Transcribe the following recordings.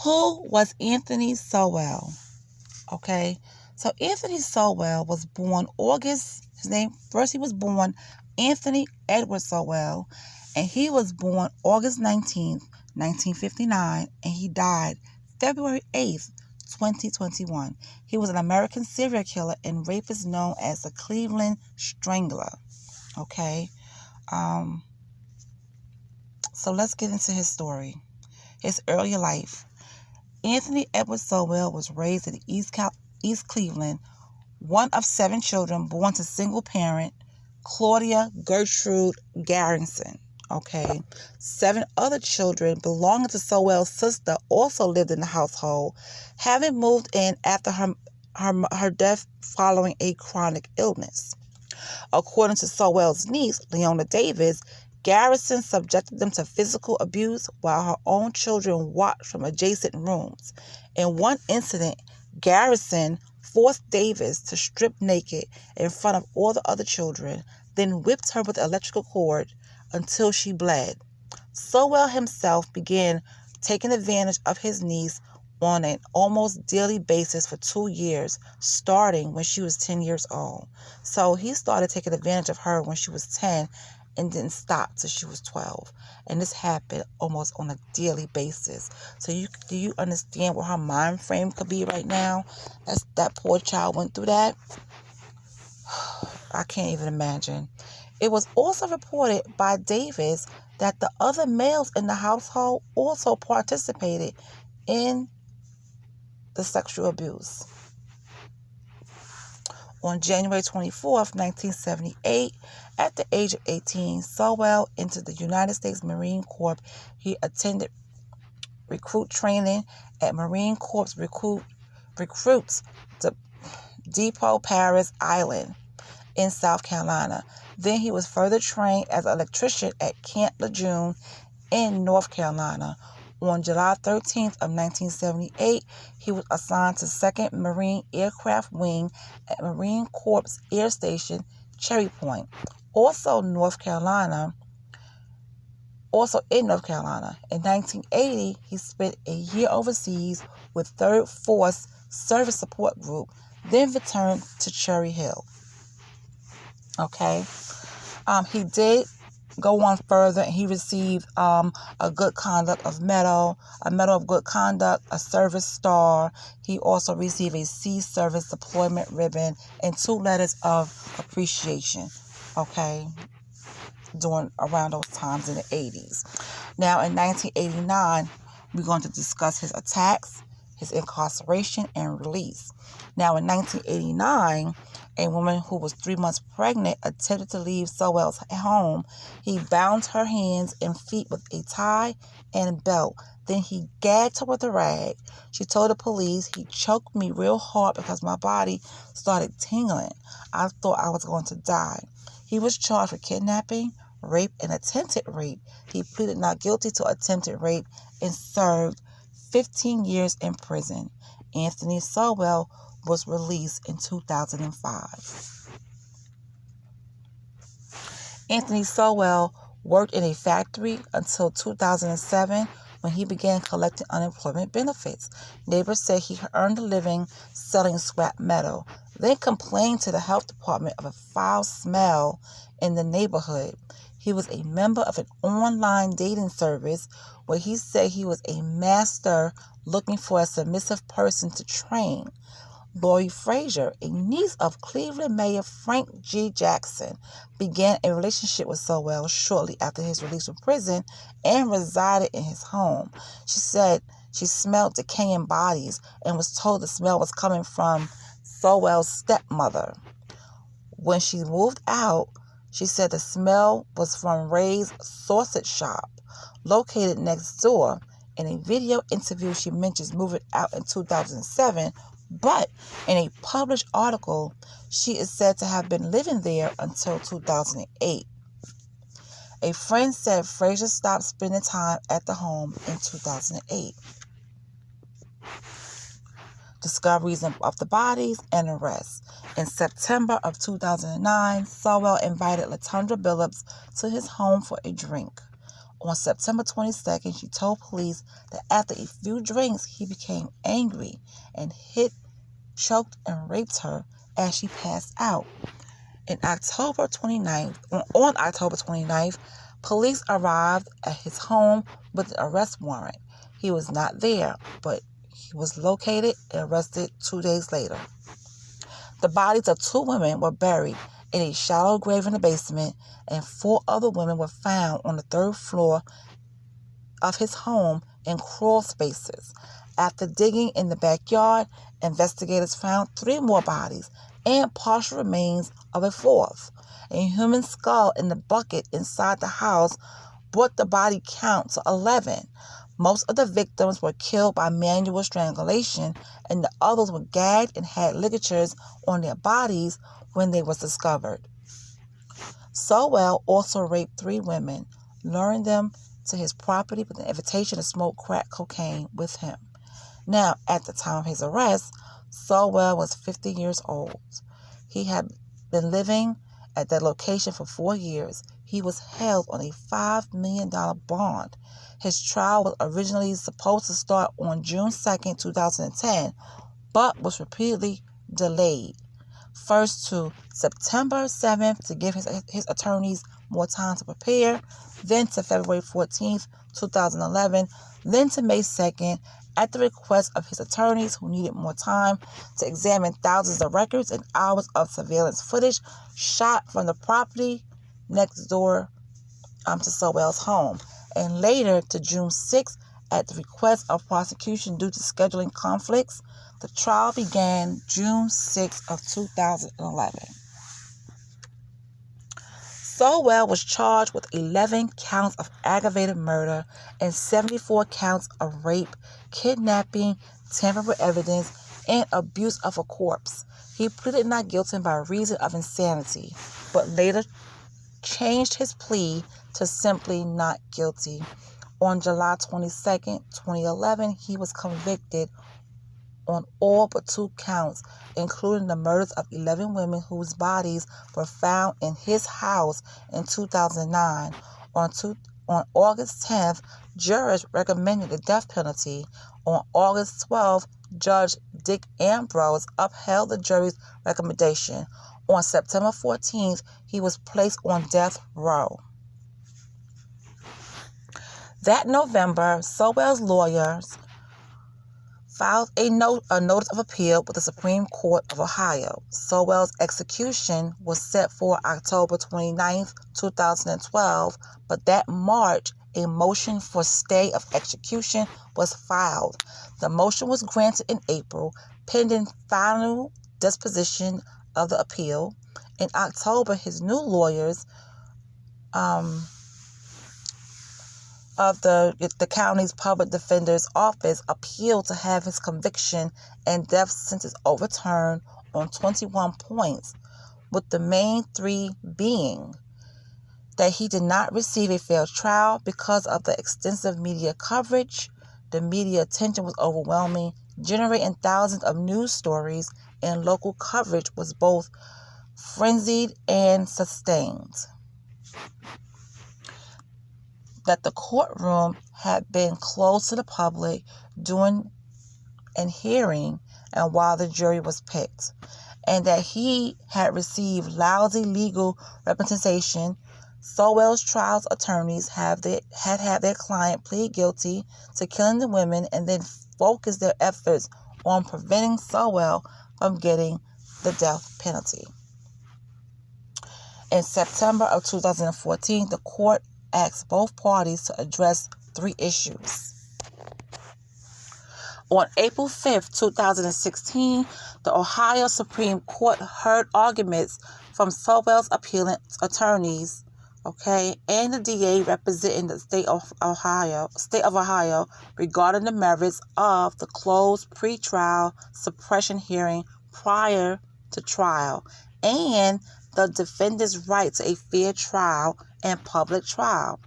Who was Anthony Sowell? Okay, so Anthony Sowell was born he was born Anthony Edward Sowell, and he was born August 19th, 1959, and he died February 8th, 2021. He was an American serial killer and rapist known as the Cleveland Strangler. Okay, so let's get into his story. His early life. Anthony Edward Sowell was raised in East Cleveland, one of 7 children born to single parent Claudia Gertrude Garrison. Okay, 7 other children belonging to Sowell's sister also lived in the household, having moved in after her death following a chronic illness. According to Sowell's niece, Leona Davis, Garrison subjected them to physical abuse while her own children watched from adjacent rooms. In one incident, Garrison forced Davis to strip naked in front of all the other children, then whipped her with an electrical cord until she bled. Sowell himself began taking advantage of his niece on an almost daily basis for 2 years, starting when she was 10 years old. So he started taking advantage of her when she was 10 and didn't stop till she was 12. And this happened almost on a daily basis. So do you understand what her mind frame could be right now? As that poor child went through that? I can't even imagine. It was also reported by Davis that the other males in the household also participated in the sexual abuse. On January 24th, 1978, at the age of 18, Sowell entered the United States Marine Corps. He attended recruit training at Marine Corps Recruits Depot Paris Island in South Carolina. Then he was further trained as an electrician at Camp Lejeune in North Carolina. On July 13th of 1978, he was assigned to 2nd Marine Aircraft Wing at Marine Corps Air Station, Cherry Point, also in North Carolina. In 1980, he spent a year overseas with 3rd Force Service Support Group, then returned to Cherry Hill. Okay. He did go on further, and he received a Good Conduct of Medal, a Medal of Good Conduct, a Service Star. He also received a Sea Service Deployment Ribbon and 2 letters of appreciation. Okay, around those times in the 80s. Now, in 1989, we're going to discuss his attacks, his incarceration, and release. Now, in 1989, a woman who was 3 months pregnant attempted to leave Sowell's home. He bound her hands and feet with a tie and belt. Then he gagged her with a rag. She told the police, "He choked me real hard because my body started tingling. I thought I was going to die." He was charged with kidnapping, rape, and attempted rape. He pleaded not guilty to attempted rape and served 15 years in prison. Anthony Sowell was released in 2005. Anthony Sowell worked in a factory until 2007 when he began collecting unemployment benefits. Neighbors said he earned a living selling scrap metal, then complained to the health department of a foul smell in the neighborhood. He was a member of an online dating service where he said he was a master looking for a submissive person to train. Lori Frazier, a niece of Cleveland Mayor Frank G. Jackson, began a relationship with Sowell shortly after his release from prison and resided in his home. She said she smelled decaying bodies and was told the smell was coming from Sowell's stepmother. When she moved out, she said the smell was from Ray's Sausage Shop, located next door. In a video interview, she mentions moving out in 2007, but in a published article, she is said to have been living there until 2008. A friend said Frazier stopped spending time at the home in 2008. Discoveries of the bodies and arrests. In September of 2009, Sowell invited LaTundra Billups to his home for a drink. On September 22nd, she told police that after a few drinks, he became angry and hit, choked, and raped her as she passed out. On October 29th, police arrived at his home with an arrest warrant. He was not there, but he was located and arrested 2 days later. The bodies of 2 women were buried in a shallow grave in the basement, and 4 other women were found on the 3rd floor of his home in crawl spaces. After digging in the backyard, investigators found 3 more bodies and partial remains of a 4th. A human skull in the bucket inside the house brought the body count to 11. Most of the victims were killed by manual strangulation, and the others were gagged and had ligatures on their bodies when they were discovered. Sowell also raped 3 women, luring them to his property with an invitation to smoke crack cocaine with him. Now, at the time of his arrest, Sowell was 50 years old. He had been living at that location for 4 years. He was held on a $5 million bond. His trial was originally supposed to start on June 2nd, 2010, but was repeatedly delayed. First to September 7th to give his attorneys more time to prepare, then to February 14th, 2011, then to May 2nd, at the request of his attorneys who needed more time to examine thousands of records and hours of surveillance footage shot from the property next door to Sowell's home, and later to June 6th at the request of prosecution due to scheduling conflicts. The trial began June 6th of 2011. Sowell was charged with 11 counts of aggravated murder and 74 counts of rape, kidnapping, tampering with evidence, and abuse of a corpse. He pleaded not guilty by reason of insanity, but later changed his plea to simply not guilty. On July 22nd, 2011, he was convicted on all but 2 counts, including the murders of 11 women whose bodies were found in his house in 2009. On August 10th, jurors recommended the death penalty. On August 12th, Judge Dick Ambrose upheld the jury's recommendation. On September 14th, he was placed on death row. That November, Sowell's lawyers filed a notice of appeal with the Supreme Court of Ohio. Sowell's execution was set for October 29th, 2012, but that March, a motion for stay of execution was filed. The motion was granted in April, pending final disposition of the appeal. In October, his new lawyers of the county's public defender's office appealed to have his conviction and death sentence overturned on 21 points, with the main 3 being that he did not receive a fair trial because of the extensive media coverage. The media attention was overwhelming, generating thousands of news stories, and local coverage was both frenzied and sustained. That the courtroom had been closed to the public during an hearing and while the jury was picked, and that he had received lousy legal representation. Sowell's trial's attorneys had their client plead guilty to killing the women and then focus their efforts on preventing Sowell from getting the death penalty. In September of 2014, the court asked both parties to address 3 issues. On April 5th, 2016, the Ohio Supreme Court heard arguments from Sowell's appealing attorneys, and the DA representing the state of Ohio regarding the merits of the closed pretrial suppression hearing prior to trial and the defendant's right to a fair trial and public trial.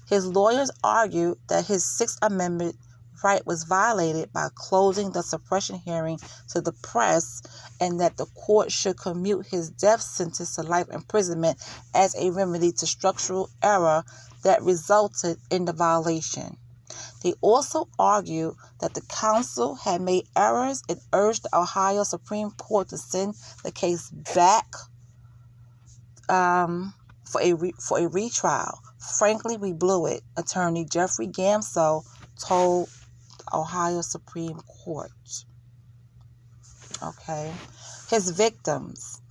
His lawyers argued that his Sixth Amendment right was violated by closing the suppression hearing to the press, and that the court should commute his death sentence to life imprisonment as a remedy to structural error that resulted in the violation. They also argued that the council had made errors and urged the Ohio Supreme Court to send the case back for a retrial. Frankly, we blew it, attorney Jeffrey Gamso told the Ohio Supreme Court. Okay. His victims.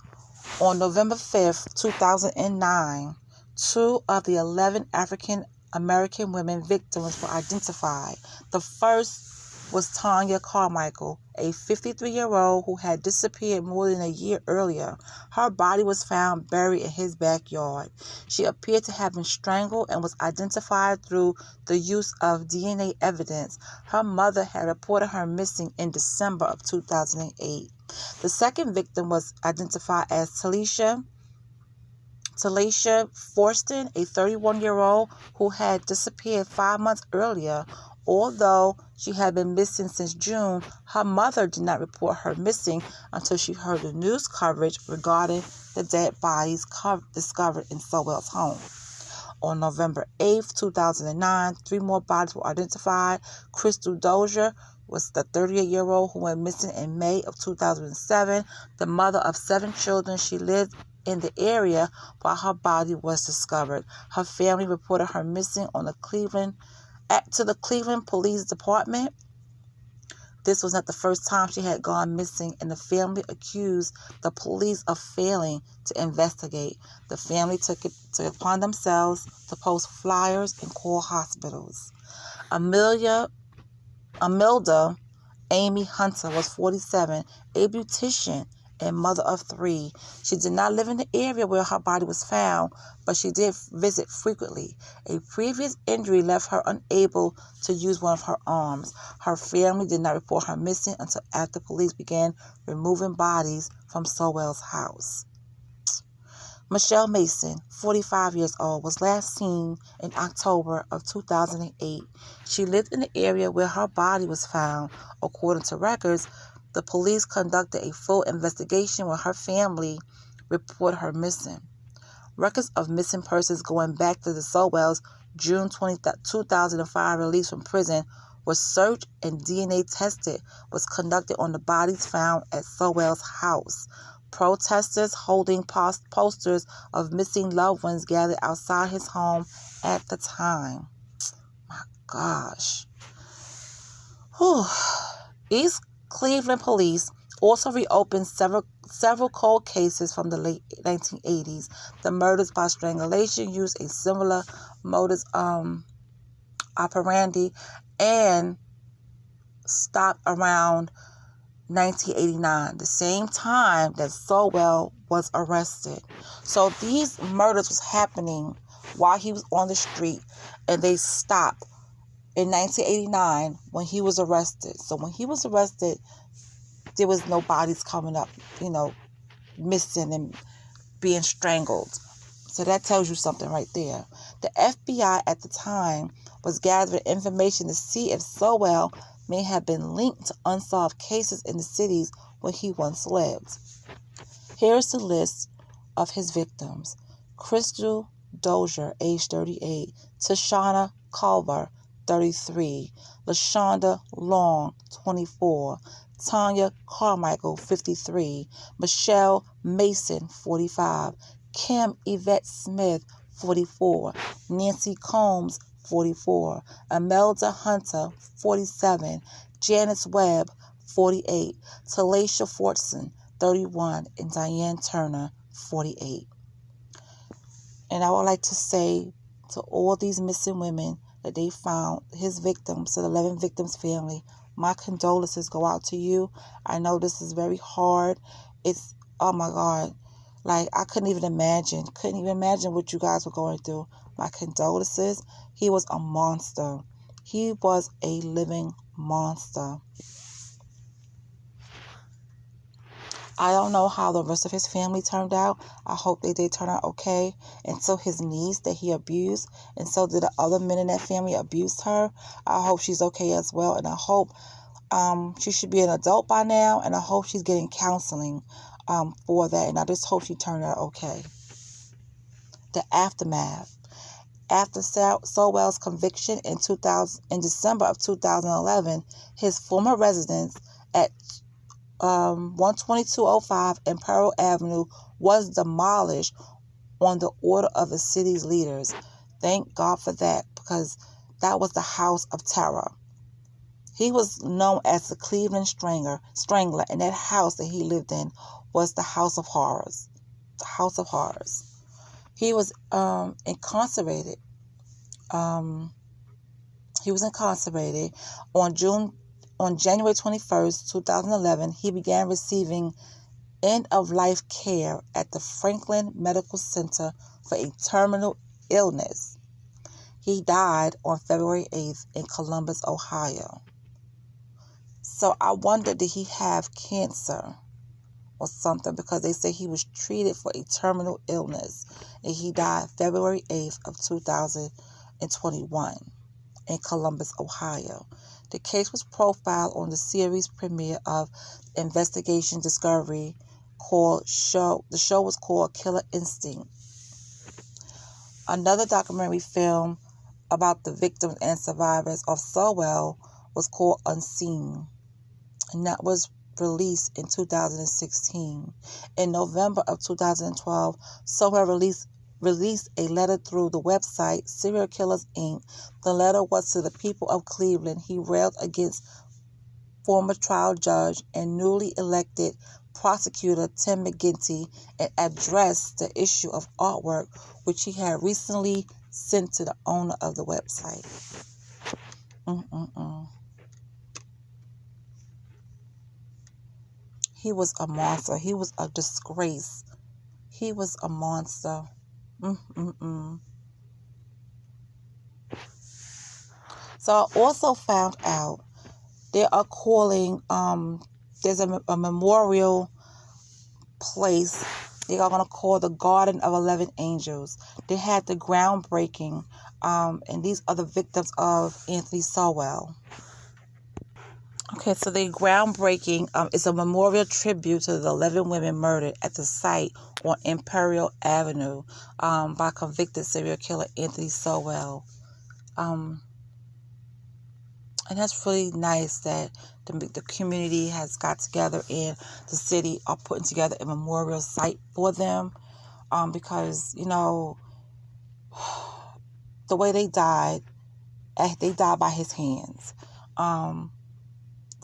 On November 5th, 2009, 2 of the 11 African American women victims were identified. The first was Tanya Carmichael, a 53-year-old who had disappeared more than a year earlier. Her body was found buried in his backyard. She appeared to have been strangled and was identified through the use of DNA evidence. Her mother had reported her missing in December of 2008. The second victim was identified as Tanisha Forston, a 31-year-old who had disappeared 5 months earlier. Although she had been missing since June, her mother did not report her missing until she heard the news coverage regarding the dead bodies discovered in Sowell's home. On November 8th, 2009, 3 more bodies were identified. Crystal Dozier was the 38-year-old who went missing in May of 2007, the mother of 7 children. She lived in the area while her body was discovered. Her family reported her missing to the Cleveland Police Department. This was not the first time she had gone missing, and the family accused the police of failing to investigate. The family took it upon themselves to post flyers and call hospitals. Imelda Amy Hunter was 47, a beautician and mother of 3. She did not live in the area where her body was found, but she did visit frequently. A previous injury left her unable to use one of her arms. Her family did not report her missing until after police began removing bodies from Sowell's house. Michelle Mason, 45 years old, was last seen in October of 2008. She lived in the area where her body was found. According to records, the police conducted a full investigation when her family reported her missing. Records of missing persons going back to the Sowell's June 2005 release from prison was searched, and DNA tested was conducted on the bodies found at Sowell's house. Protesters holding posters of missing loved ones gathered outside his home at the time. My gosh. Whew. East Cleveland police also reopened several cold cases from the late 1980s. The murders by strangulation used a similar modus operandi and stopped around 1989, the same time that Sowell was arrested. So these murders was happening while he was on the street, and they stopped in 1989 when he was arrested. So when he was arrested, there was no bodies coming up, missing and being strangled. So that tells you something right there. The FBI at the time was gathering information to see if Sowell may have been linked to unsolved cases in the cities where he once lived. Here's the list of his victims. Crystal Dozier, age 38. Tashana Culver, 33. LaShonda Long, 24. Tanya Carmichael, 53. Michelle Mason, 45. Kim Yvette Smith, 44. Nancy Combs, 44. Imelda Hunter, 47. Janice Webb, 48. Tanisha Forston, 31. And Diane Turner, 48. And I would like to say to all these missing women that they found, his victims, to the 11 victims' family, my condolences go out to you. I know this is very hard. It's, oh my God, like I couldn't even imagine what you guys were going through. My condolences. He was a monster. He was a living monster. I don't know how the rest of his family turned out. I hope they did turn out okay. And so his niece that he abused, and so did the other men in that family abused her. I hope she's okay as well. And I hope she should be an adult by now. And I hope she's getting counseling for that. And I just hope she turned out okay. The aftermath. After Sowell's conviction in December of 2011, his former residence at 12205 Imperial Avenue was demolished on the order of the city's leaders. Thank God for that, because that was the house of terror. He was known as the Cleveland Strangler, and that house that he lived in was the House of Horrors. The House of Horrors. He was incarcerated. He was incarcerated on January 21st, 2011. He began receiving end-of-life care at the Franklin Medical Center for a terminal illness. He died on February 8th in Columbus, Ohio. So I wonder, did he have cancer or something? Because they say he was treated for a terminal illness, and he died February 8th of 2021 in Columbus, Ohio. The case was profiled on the series premiere of Investigation Discovery the show was called Killer Instinct. Another documentary film about the victims and survivors of Sowell was called Unseen, and that was released in 2016. In November of 2012, Sowell released a letter through the website Serial Killers Inc. The letter was to the people of Cleveland. He railed against former trial judge and newly elected prosecutor Tim McGinty and addressed the issue of artwork which he had recently sent to the owner of the website. He was a monster. He was a disgrace. He was a monster. So I also found out they are calling, there's a memorial place they are going to call the Garden of 11 Angels. They had the groundbreaking, and these are the victims of Anthony Sowell. Okay, so the groundbreaking is a memorial tribute to the 11 women murdered at the site on Imperial Avenue by convicted serial killer Anthony Sowell. And that's really nice that the community has got together and the city are putting together a memorial site for them. Because, you know, the way they died by his hands.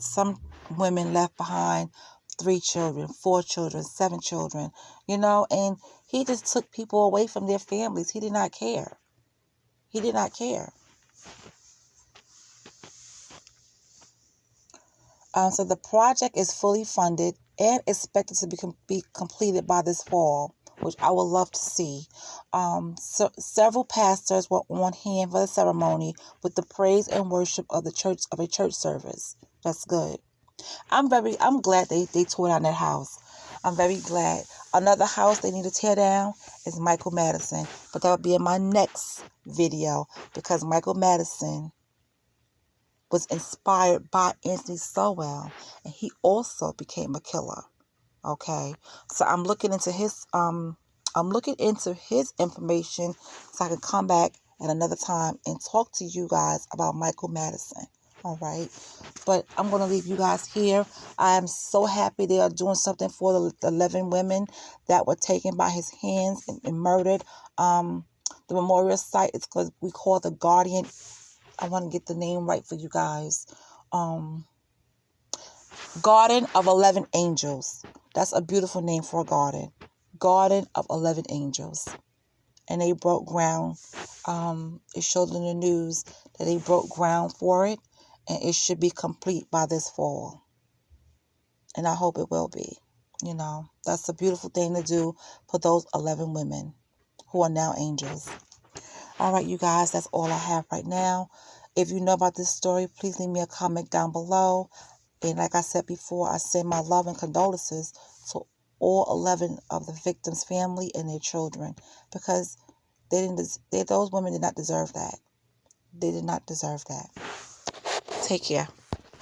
Some women left behind 3 children, 4 children, 7 children, you know, and he just took people away from their families. He did not care. He did not care. So the project is fully funded and expected to be completed by this fall, which I would love to see. So several pastors were on hand for the ceremony with the praise and worship of a church service. That's good. I'm glad they tore down that house. I'm very glad. Another house they need to tear down is Michael Madison, but that will be in my next video, because Michael Madison was inspired by Anthony Sowell, and he also became a killer. Okay, so I'm looking into his information so I can come back at another time and talk to you guys about Michael Madison. All right, but I'm going to leave you guys here. I am so happy they are doing something for the 11 women that were taken by his hands and murdered. The memorial site is because we call the Guardian. I want to get the name right for you guys. Garden of 11 Angels. That's a beautiful name for a garden. Garden of 11 Angels. And they broke ground. It showed in the news that they broke ground for it. And it should be complete by this fall. And I hope it will be. You know, that's a beautiful thing to do for those 11 women who are now angels. All right, you guys, that's all I have right now. If you know about this story, please leave me a comment down below. And like I said before, I send my love and condolences to all 11 of the victims' family and their children, because those women did not deserve that. They did not deserve that. Take care.